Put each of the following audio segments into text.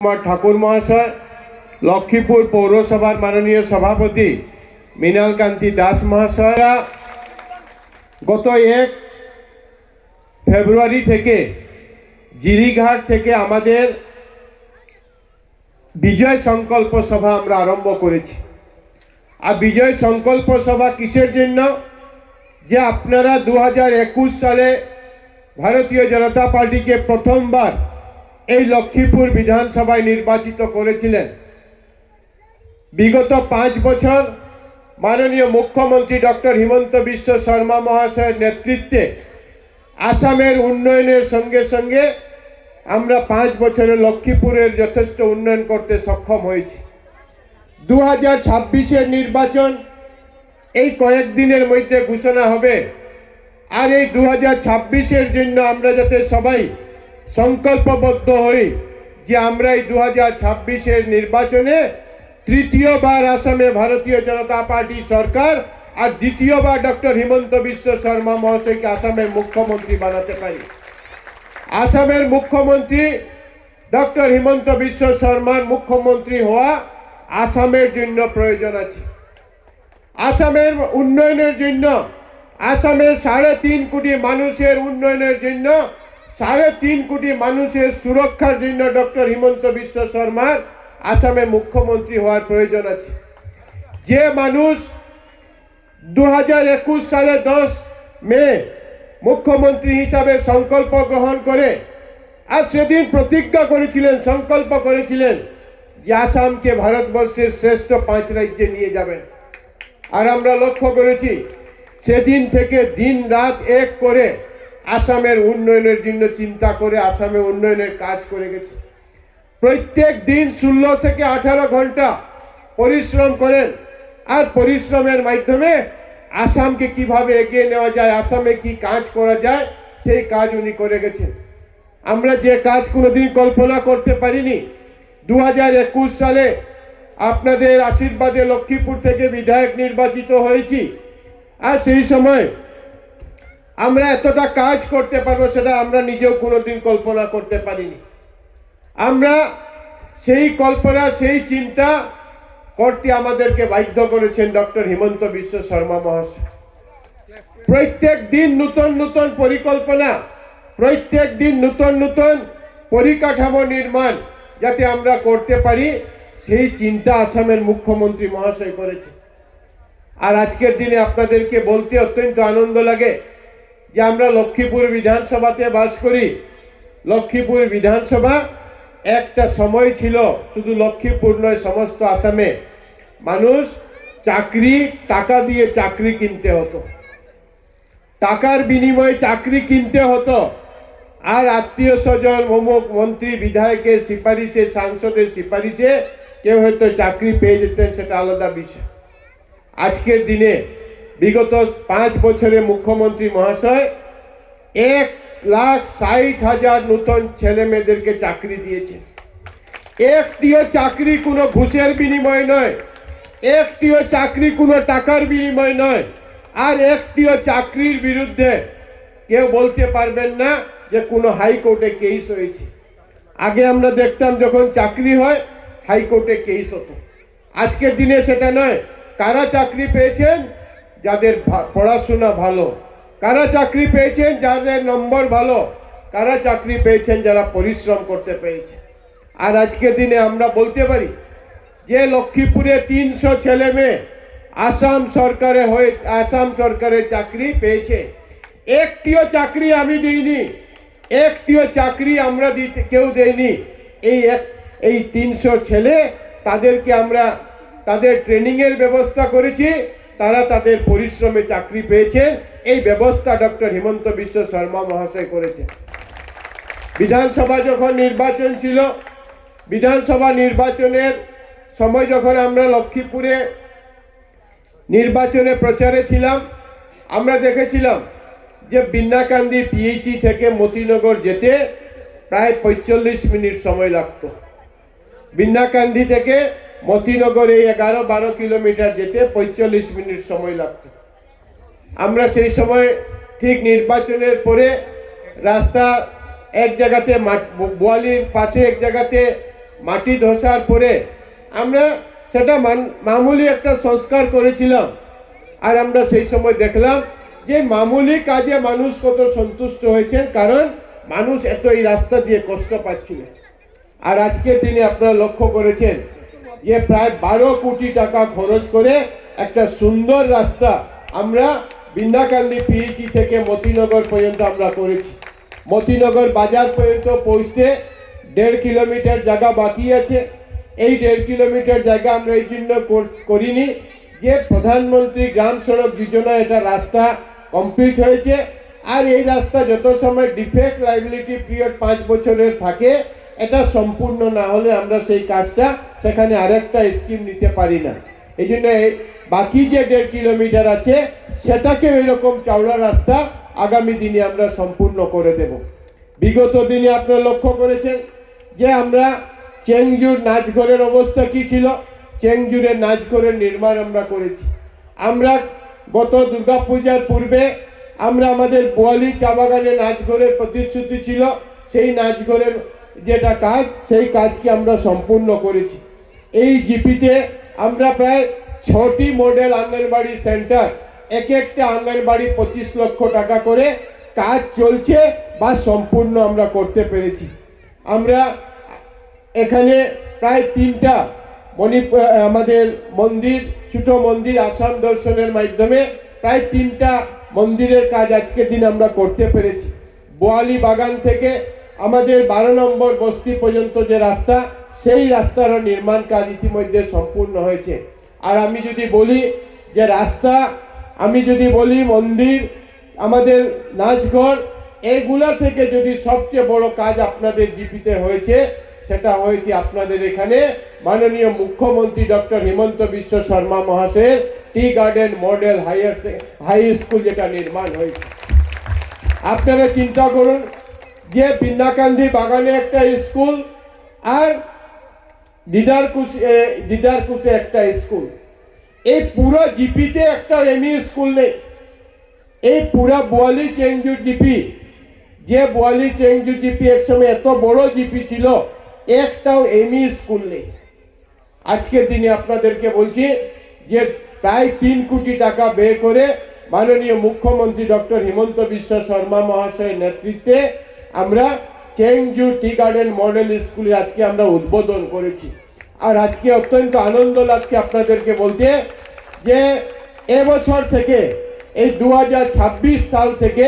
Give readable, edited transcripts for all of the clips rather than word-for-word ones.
कुमार ठाकुर महाशय, लक्ष्मीपुर पौरसभार माननीय सभापति मृणाल कांति दास महाशय गत 1 फेब्रुआरी থেকে জিরিঘাট থেকে আমাদের বিজয় সংকল্প সভা আমরা আরম্ভ করেছি। আর বিজয় সংকল্প সভা কিসের জন্য? যে আপনারা 2021 সালে ভারতীয় জনতা পার্টিকে প্রথমবার এই লক্ষ্মীপুর বিধানসভায় নির্বাচিত করেছিলেন। বিগত 5 বছর মাননীয় মুখ্যমন্ত্রী ডক্টর হিমন্ত বিশ্ব শর্মা মহাশয়ের নেতৃত্বে আসামের উন্নয়নের সঙ্গে সঙ্গে আমরা 5 বছরে লক্ষ্মীপুরের যথেষ্ট উন্নয়ন করতে সক্ষম হয়েছি। 2026 এর নির্বাচন এই কয়েকদিনের মধ্যে ঘোষণা হবে। আর এই 2026 এর জন্য আমরা যাতে সবাই সংকল্পবদ্ধ হই যে আমরা এই 2026 এর নির্বাচনে তৃতীয়বার আসামে ভারতীয় জনতা পার্টি সরকার আর দ্বিতীয়বার ডক্টর হিমন্ত বিশ্ব শর্মা মহাশয়কে আসামের মুখ্যমন্ত্রী বানাতে পারি। আসামের মুখ্যমন্ত্রী ডক্টর হিমন্ত বিশ্ব শর্মার মুখ্যমন্ত্রী হওয়া আসামের জন্য প্রয়োজন আছে। আসামের উন্নয়নের জন্য, আসামের 3.5 কোটি মানুষের উন্নয়নের জন্য, 3.5 কোটি মানুষের সুরক্ষার জন্য ডক্টর হিমন্ত বিশ্ব শর্মার আসামে মুখ্যমন্ত্রী হওয়ার প্রয়োজন আছে। যে মানুষ 2021 সালে 10 মে মুখ্যমন্ত্রী হিসাবে সংকল্প গ্রহণ করে আর সেদিন প্রতিজ্ঞা করেছিলেন, সংকল্প করেছিলেন যে আসামকে ভারতবর্ষের শ্রেষ্ঠ 5 রাজ্যে নিয়ে যাবেন। আর আমরা লক্ষ্য করেছি সেদিন থেকে দিন রাত এক করে আসামের উন্নয়নের জন্য চিন্তা করে আসামে উন্নয়নের কাজ করে গেছে। প্রত্যেক দিন 16 থেকে 18 ঘন্টা পরিশ্রম করেন আর পরিশ্রমের মাধ্যমে আসামকে কিভাবে এগিয়ে নেওয়া যায়, আসামে কি কাজ করা যায় সেই কাজ উনি করে গেছেন। আমরা যে কাজ কোনোদিন কল্পনা করতে পারিনি। 2021 সালে আপনাদের আশীর্বাদে লক্ষ্মীপুর থেকে বিধায়ক নির্বাচিত হয়েছি। আর সেই সময় আমরা এতটা কাজ করতে পারবো সেটা আমরা নিজেও কোনোদিন কল্পনা করতে পারিনি। আমরা সেই কল্পনা, সেই চিন্তা করতে আমাদেরকে বাধ্য করেছেন ডক্টর হিমন্ত বিশ্ব শর্মা মহাশয়। প্রত্যেক দিন নতুন নতুন পরিকল্পনা, প্রত্যেক দিন নতুন নতুন পরিকাঠামো নির্মাণ যাতে আমরা করতে পারি সেই চিন্তা আসামের মুখ্যমন্ত্রী মহাশয় করেছে। আর আজকের দিনে আপনাদেরকে বলতে অত্যন্ত আনন্দ লাগে যে আমরা লক্ষ্মীপুর বিধানসভাতে বাস করি। লক্ষ্মীপুর বিধানসভা একটা সময় ছিল শুধু লক্ষ্মীপুর নয়, সমস্ত আসামে মানুষ টাকা দিয়ে চাকরি কিনতে হতো, টাকার বিনিময়ে চাকরি কিনতে হতো। আর আত্মীয় স্বজন, অমুক মন্ত্রী বিধায়কের সুপারিশে, সাংসদের সুপারিশে কেউ হয়তো চাকরি পেয়ে যেতেন, সেটা আলাদা বিষয়। আজকের দিনে বিগত 5 বছরে মুখ্যমন্ত্রী মহাশয় 1,60,000 নতুন ছেলে মেয়েদেরকে চাকরি দিয়েছে। একটিও চাকরি কোনো ঘুষের বিনিময় নয়, একটিও চাকরি কোনো টাকার বিনিময় নয়। আর একটিও চাকরির বিরুদ্ধে কেউ বলতে পারবেন না যে কোনো হাইকোর্টে কেস হয়েছে। আগে আমরা দেখতাম যখন চাকরি হয় হাইকোর্টে কেস হতো। আজকের দিনে সেটা নয়। কারা চাকরি পেয়েছেন? যাদের পড়াশোনা ভালো। কারা চাকরি পেয়েছেন? যাদের নম্বর ভালো। কারা চাকরি পেয়েছেন? যারা পরিশ্রম করতে পেরেছে। আর আজকের দিনে আমরা বলতে পারি যে লক্ষ্মীপুরে 300 ছেলে মেয়ে আসাম সরকারের চাকরি পেয়েছে। একটিও চাকরি আমি দিইনি, একটিও চাকরি আমরা কেউ দেয়নি। এই 300 ছেলে, তাদেরকে আমরা তাদের ট্রেনিংয়ের ব্যবস্থা করেছি, তারা তাদের পরিশ্রমে চাকরি পেয়েছে। এই ব্যবস্থা ডক্টর হিমন্ত বিশ্ব শর্মা মহাশয় করেছে। বিধানসভা যখন নির্বাচন ছিল, বিধানসভা নির্বাচনের সময় যখন আমরা লক্ষ্মীপুরে নির্বাচনে প্রচারে ছিলাম, আমরা দেখেছিলাম যে বিন্নাকান্দি পিএইচি থেকে মতিনগর যেতে প্রায় 45 মিনিট সময় লাগত। বিন্নাকান্দি থেকে মতিনগর এই 11-12 কিলোমিটার যেতে 45 মিনিট সময় লাগত। আমরা সেই সময় ঠিক নির্বাচনের পরে রাস্তা এক জায়গাতে বোয়ালির পাশে এক জায়গাতে মাটি ধসার পরে আমরা সেটা মামুলি একটা সংস্কার করেছিলাম। আর আমরা সেই সময় দেখলাম যে মামুলি কাজে মানুষ কত সন্তুষ্ট হয়েছেন, কারণ মানুষ এত এই রাস্তা দিয়ে কষ্ট পাচ্ছিল। আর আজকের দিনে আপনারা লক্ষ্য করেছেন যে প্রায় 12 কোটি টাকা খরচ করে একটা সুন্দর রাস্তা আমরা বিন্দাকান্দি পিএইচই থেকে মতিনগর পর্যন্ত আমরা করেছি। মতিনগর বাজার পর্যন্ত পৌঁছতে 1.5 কিলোমিটার জায়গা বাকি আছে। এই 1.5 কিলোমিটার জায়গা আমরা এই জন্য করিনি যে প্রধানমন্ত্রী গ্রাম সড়ক যোজনা এটা রাস্তা কমপ্লিট হয়েছে, আর এই রাস্তা যত সময় ডিফেক্ট লাইবিলিটি পিরিয়ড 5 বছরের থাকে, এটা সম্পূর্ণ না হলে আমরা সেই কাজটা সেখানে আরেকটা স্কিম নিতে পারি না। এই জন্য বাকি যে 1.5 কিলোমিটার আছে সেটাকে এরকম চওড়া রাস্তা আগামী দিনে আমরা সম্পূর্ণ করে দেব। বিগত দিনে আপনারা লক্ষ্য করেছেন যে আমরা চেংজুর নাচঘরের অবস্থা কি ছিল, চেংজুরের নাচঘরের নির্মাণ আমরা করেছি। আমরা গত দুর্গাপূজার পূর্বে আমরা আমাদের বোয়ালি চা বাগানে নাচঘরের প্রতিশ্রুতি ছিল, সেই নাচঘরের যেটা কাজ সেই কাজকে আমরা সম্পূর্ণ করেছি। এই জিপিতে আমরা প্রায় 6টি মডেল আঙ্গনবাড়ি সেন্টার, এক একটা আঙ্গনবাড়ি 25 লক্ষ টাকা করে কাজ চলছে বা সম্পূর্ণ আমরা করতে পেরেছি। আমরা এখানে প্রায় 3টা আমাদের মন্দির, ছোট মন্দির আসাম দর্শনের মাধ্যমে প্রায় 3টা মন্দিরের কাজ আজকের দিন আমরা করতে পেরেছি। বোয়ালি বাগান থেকে আমাদের 12 নম্বর বস্তি পর্যন্ত যে রাস্তা, সেই রাস্তারও নির্মাণ কাজ ইতিমধ্যে সম্পূর্ণ হয়েছে। আর আমি যদি বলি যে রাস্তা, আমি যদি বলি মন্দির, আমাদের নাচঘর, এইগুলা থেকে যদি সবচেয়ে বড় কাজ আপনাদের জিপিতে হয়েছে, সেটা হয়েছে আপনাদের এখানে মাননীয় মুখ্যমন্ত্রী ডক্টর হিমন্ত বিশ্ব শর্মা মহাশয়ের tea garden model high school যেটা নির্মাণ হয়েছে। আপনারা চিন্তা করুন যে বিন্দাকান্দি বাগানে একটা স্কুল আর দিদারকুশে একটা স্কুল, এই পুরো জিপিতে একটা এমই স্কুল নেই। এই পুরা বোয়ালি চেংজুর জিপি, যে বোয়ালি চেংজুর জিপি একসময় এত বড় জিপি ছিল, একটাও এমই স্কুল নেই। আজকের দিনে আপনাদেরকে বলছি যে প্রায় 3 কোটি টাকা ব্যয় করে মাননীয় মুখ্যমন্ত্রী ডক্টর হিমন্ত বিশ্ব শর্মা মহাশয়ের নেতৃত্বে আমরা চেংজুর টি গার্ডেন মডেল স্কুলে আজকে আমরা উদ্বোধন করেছি। আর আজকে অত্যন্ত আনন্দ লাগছে আপনাদেরকে বলতে যে এবছর থেকে, এই 2026 সাল থেকে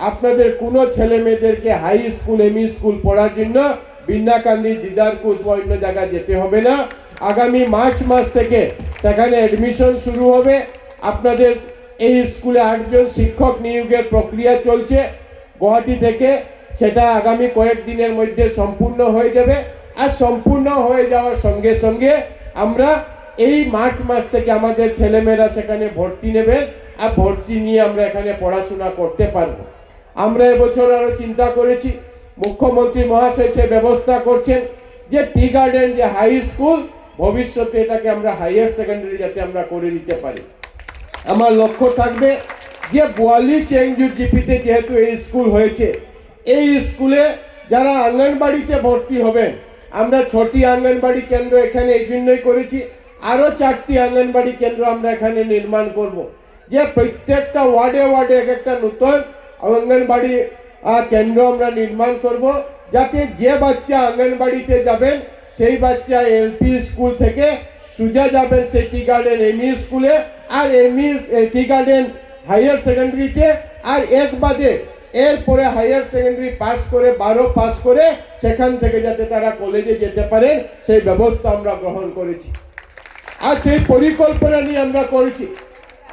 আপনাদের কোনো ছেলে মেয়েদেরকে হাই স্কুল এমই স্কুল পড়ার জন্য বিন্দাকান্দি, দিদারকুশ বা অন্য জায়গায় যেতে হবে না। আগামী মার্চ মাস থেকে সেখানে অ্যাডমিশন শুরু হবে। আপনাদের এই স্কুলে 8 জন শিক্ষক নিয়োগের প্রক্রিয়া চলছে গুয়াহাটি থেকে, সেটা আগামী কয়েকদিনের মধ্যে সম্পূর্ণ হয়ে যাবে। আর সম্পূর্ণ হয়ে যাওয়ার সঙ্গে সঙ্গে আমরা এই মার্চ মাস থেকে আমাদের ছেলেমেয়েরা সেখানে ভর্তি নেবেন, আর ভর্তি নিয়ে আমরা এখানে পড়াশোনা করতে পারব। আমরা এবছর আরো চিন্তা করেছি, মুখ্যমন্ত্রী মহাশয় সে ব্যবস্থা করছেন যে টি গার্ডেন যে হাই স্কুল, ভবিষ্যতে এটাকে আমরা হাইয়ার সেকেন্ডারি যাতে আমরা করে দিতে পারি। আমার লক্ষ্য থাকবে যে বোয়ালি চেংজুর জিপিতে যেহেতু এই স্কুল হয়েছে, এই স্কুলে যারা আঙ্গনবাড়িতে ভর্তি হবেন, আমরা 6টি আঙ্গনবাড়ি কেন্দ্র এখানে এই জন্যই করেছি, আরো 4টি আঙ্গনবাড়ি কেন্দ্র আমরা এখানে নির্মাণ করব। যে প্রত্যেকটা ওয়ার্ডে ওয়ার্ডে এক একটা নতুন অঙ্গনবাড়ি কেন্দ্র আমরা নির্মাণ করব, যাতে যে বাচ্চা আঙ্গনবাড়িতে যাবেন সেই বাচ্চা এলপি স্কুল থেকে সোজা যাবেন সেই টি গার্ডেন এমই স্কুলে, আর এমই টি গার্ডেন হাইয়ার সেকেন্ডারিতে, আর এক বাদে এরপরে হাইয়ার সেকেন্ডারি পাস করে 12 পাস করে সেখান থেকে যাতে তারা কলেজে যেতে পারেন সেই ব্যবস্থা আমরা গ্রহণ করেছি। আর সেই পরিকল্পনা নিয়ে আমরা করেছি।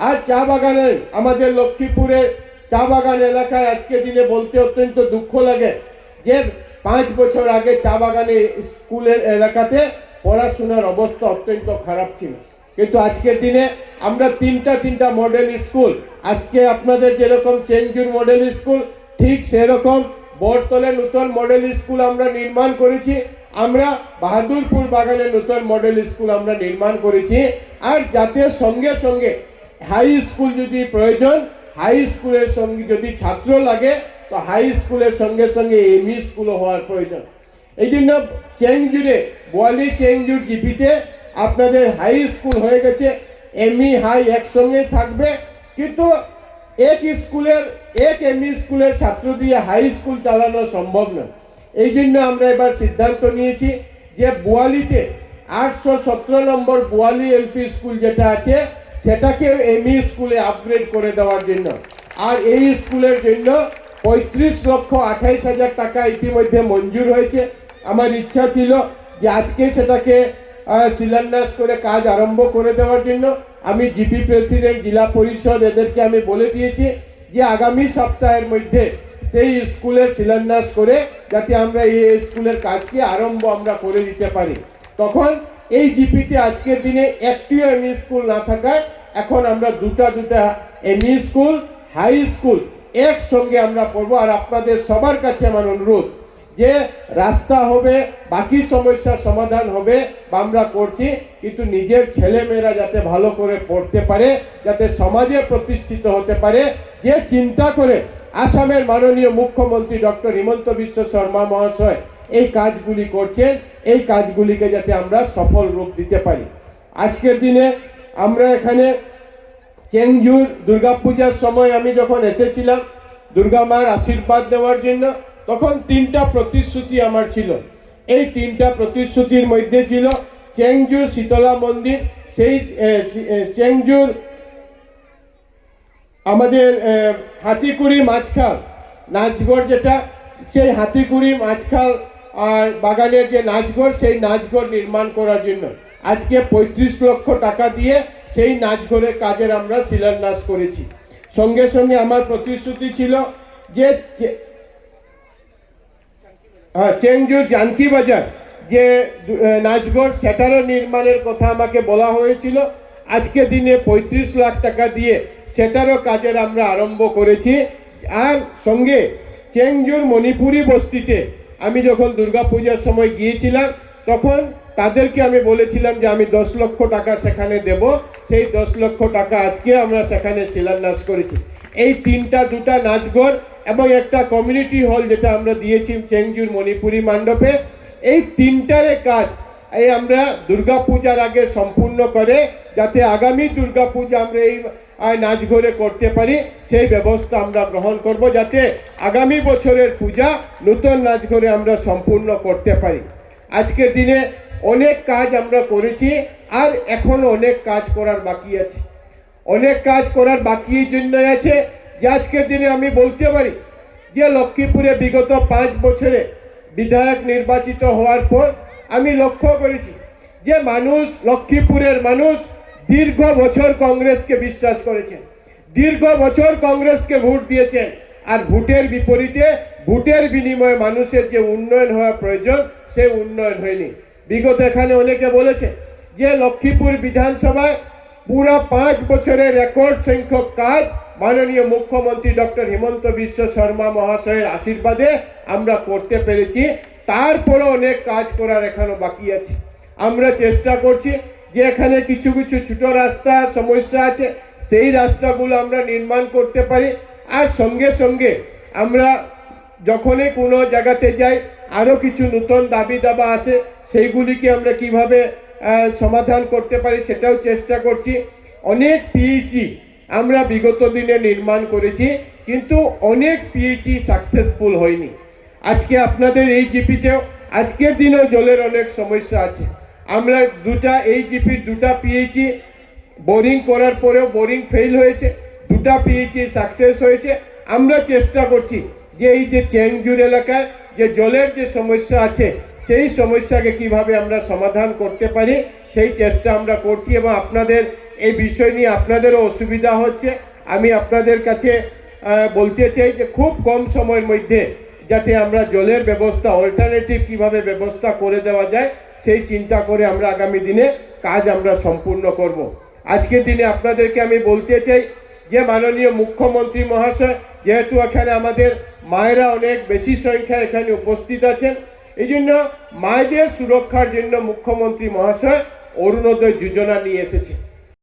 আর চা বাগানের, আমাদের লক্ষ্মীপুরের চা বাগান এলাকায় আজকে দিনে বলতে অত্যন্ত দুঃখ লাগে যে 5 বছর আগে চা বাগানে স্কুলের এলাকাতে পড়াশোনার অবস্থা অত্যন্ত খারাপ ছিল, কিন্তু আজকের দিনে আমরা 3টা মডেল স্কুল, আজকে আপনাদের যেরকম চেংজুর মডেল স্কুল, ঠিক সেরকম বরতলে নতুন মডেল স্কুল আমরা নির্মাণ করেছি। আমরা বাহাদুরপুর বাগানে নতুন মডেল স্কুল আমরা নির্মাণ করেছি। আর যাতে সঙ্গে সঙ্গে হাই স্কুল যদি প্রয়োজন, হাই স্কুলের সঙ্গে যদি ছাত্র লাগে, তো হাই স্কুলের সঙ্গে সঙ্গে এমই স্কুলও হওয়ার প্রয়োজন। এই জন্য চেংজুরে বোয়ালি চেংজুর জিপিতে আপনাদের হাই স্কুল হয়ে গেছে, এমই হাই একসঙ্গে থাকবে, কিন্তু এক স্কুলের এক এমই স্কুলের ছাত্র দিয়ে হাই স্কুল চালানো সম্ভব নয়। এই জন্য আমরা এবার সিদ্ধান্ত নিয়েছি যে বোয়ালিতে 817 নম্বর বোয়ালি এলপি স্কুল যেটা আছে সেটাকে এমই স্কুলে আপগ্রেড করে দেওয়ার জন্য, আর এই স্কুলের জন্য 35,28,000 টাকা ইতিমধ্যে মঞ্জুর হয়েছে। আমার ইচ্ছা ছিল যে আজকে সেটাকে শিলান্যাস করে কাজ আরম্ভ করে দেওয়ার জন্য আমি জিপি প্রেসিডেন্ট, জেলা পরিষদ এদেরকে আমি বলে দিয়েছি যে আগামী সপ্তাহের মধ্যে সেই স্কুলের শিলান্যাস করে যাতে আমরা এই স্কুলের কাজকে আরম্ভ আমরা করে দিতে পারি। তখন এই জিপিতে আজকের দিনে একটিও এমই স্কুল না থাকায় এখন আমরা দুটা এমই স্কুল হাই স্কুল একসঙ্গে আমরা পড়বো। আর আপনাদের সবার কাছে আমার অনুরোধ যে রাস্তা হবে, বাকি সমস্যার সমাধান হবে বা আমরা করছি, কিন্তু নিজের ছেলেমেয়েরা যাতে ভালো করে পড়তে পারে, যাতে সমাজে প্রতিষ্ঠিত হতে পারে, যে চিন্তা করে আসামের মাননীয় মুখ্যমন্ত্রী ডক্টর হিমন্ত বিশ্ব শর্মা মহাশয় এই কাজগুলি করছেন, এই কাজগুলিকে যাতে আমরা সফল রূপ দিতে পারি। আজকের দিনে আমরা এখানে চেংজুর দুর্গাপূজার সময় আমি যখন এসেছিলাম দুর্গা মার আশীর্বাদ দেওয়ার জন্য, তখন 3টা প্রতিশ্রুতি আমার ছিল। এই 3টা প্রতিশ্রুতির মধ্যে ছিল চেংজুর শীতলা মন্দির, সেই চেংজুর আমাদের হাতিকুড়ি মাছখাল নাচঘর যেটা, সেই হাতিকুড়ি মাছখাল আর বাগানের যে নাচঘর, সেই নাচঘর নির্মাণ করার জন্য আজকে 35 লক্ষ টাকা দিয়ে সেই নাচঘরের কাজের আমরা শিলান্যাস করেছি। সঙ্গে সঙ্গে আমার প্রতিশ্রুতি ছিল যে চেংজুর জানকি বাজার যে নাচঘর সেটারও নির্মাণের কথা আমাকে বলা হয়েছিল। আজকে দিনে 35 লাখ টাকা দিয়ে সেটারও কাজের আমরা আরম্ভ করেছি। আর সঙ্গে চেংজুর মণিপুরি বস্তিতে আমি যখন দুর্গাপূজার সময় গিয়েছিলাম তখন তাদেরকে আমি বলেছিলাম যে আমি 10 লক্ষ টাকা সেখানে দেব, সেই 10 লক্ষ টাকা আজকে আমরা সেখানে শিলান্যাস করেছি। এই দুটা নাচঘর এবং একটা কমিউনিটি হল যেটা আমরা দিয়েছি চেংজুর মণিপুরি মণ্ডপে, এই 3টার কাজ এই আমরা দুর্গাপূজার আগে সম্পূর্ণ করে যাতে আগামী দুর্গাপূজা আমরা এই নাচঘরে করতে পারি, সেই ব্যবস্থা আমরা গ্রহণ করব, যাতে আগামী বছরের পূজা নতুন নাচঘরে আমরা সম্পূর্ণ করতে পারি। আজকের দিনে অনেক কাজ আমরা করেছি, আর এখনো অনেক কাজ করার বাকি আছে। অনেক কাজ করার বাকি এই জন্য আছে যে আজকের দিনে আমি বলতে পারি যে লক্ষ্মীপুরে বিগত 5 বছরে বিধায়ক নির্বাচিত হওয়ার পর আমি লক্ষ্য করেছি যে মানুষ, লক্ষ্মীপুরের মানুষ দীর্ঘ বছর কংগ্রেসকে বিশ্বাস করেছেন, দীর্ঘ বছর কংগ্রেসকে ভোট দিয়েছেন, আর ভোটের বিপরীতে ভোটের বিনিময়ে মানুষের যে উন্নয়ন হওয়া প্রয়োজন সেই উন্নয়ন হয়নি। বিগত এখানে অনেকে বলেছে যে লক্ষ্মীপুর বিধানসভায় পুরো 5 বছরের রেকর্ড সংখ্যক কাজ মাননীয় মুখ্যমন্ত্রী ডক্টর হিমন্ত বিশ্ব শর্মা মহাশয়ের আশীর্বাদে আমরা করতে পেরেছি। তারপরে অনেক কাজ করার এখনো বাকি আছে। আমরা চেষ্টা করছি যে এখানে কিছু কিছু ছোট রাস্তার সমস্যা আছে, সেই রাস্তাগুলো আমরা নির্মাণ করতে পারি। আর সঙ্গে সঙ্গে আমরা যখনই কোনো জায়গাতে যাই আরও কিছু নতুন দাবি দাবা আছে, সেইগুলিকে আমরা কিভাবে সমাধান করতে পারি সেটাও চেষ্টা করছি। অনেক পিএইচই আমরা বিগত দিনে নির্মাণ করেছি, কিন্তু অনেক পিএইচই সাকসেসফুল হয়নি। আজকে আপনাদের এই জিপিতেও আজকের দিনেও জলের অনেক সমস্যা আছে। আমরা এই জিপির 2টা পিএইচই বোরিং করার পরেও বোরিং ফেল হয়েছে, 2টা পিএইচই সাকসেস হয়েছে। আমরা চেষ্টা করছি যে এই যে চেংজুর এলাকায় যে জলের যে সমস্যা আছে সেই সমস্যাকে কিভাবে আমরা সমাধান করতে পারি সেই চেষ্টা আমরা করছি। এবং আপনাদের এই বিষয় নিয়ে আপনাদেরও অসুবিধা হচ্ছে, আমি আপনাদের কাছে বলতে চাই যে খুব কম সময়ের মধ্যে যাতে আমরা জলের ব্যবস্থা অল্টারনেটিভ কিভাবে ব্যবস্থা করে দেওয়া যায় সেই চিন্তা করে আমরা আগামী দিনে কাজ আমরা সম্পূর্ণ করব। আজকের দিনে আপনাদেরকে আমি বলতে চাই যে মাননীয় মুখ্যমন্ত্রী মহাশয়, যেহেতু এখানে আমাদের মায়েরা অনেক বেশি সংখ্যায় এখানে উপস্থিত আছেন, এই জন্য মায়েদের সুরক্ষার জন্য মুখ্যমন্ত্রী মহাশয় অরুণোদয় যোজনা নিয়ে এসেছে।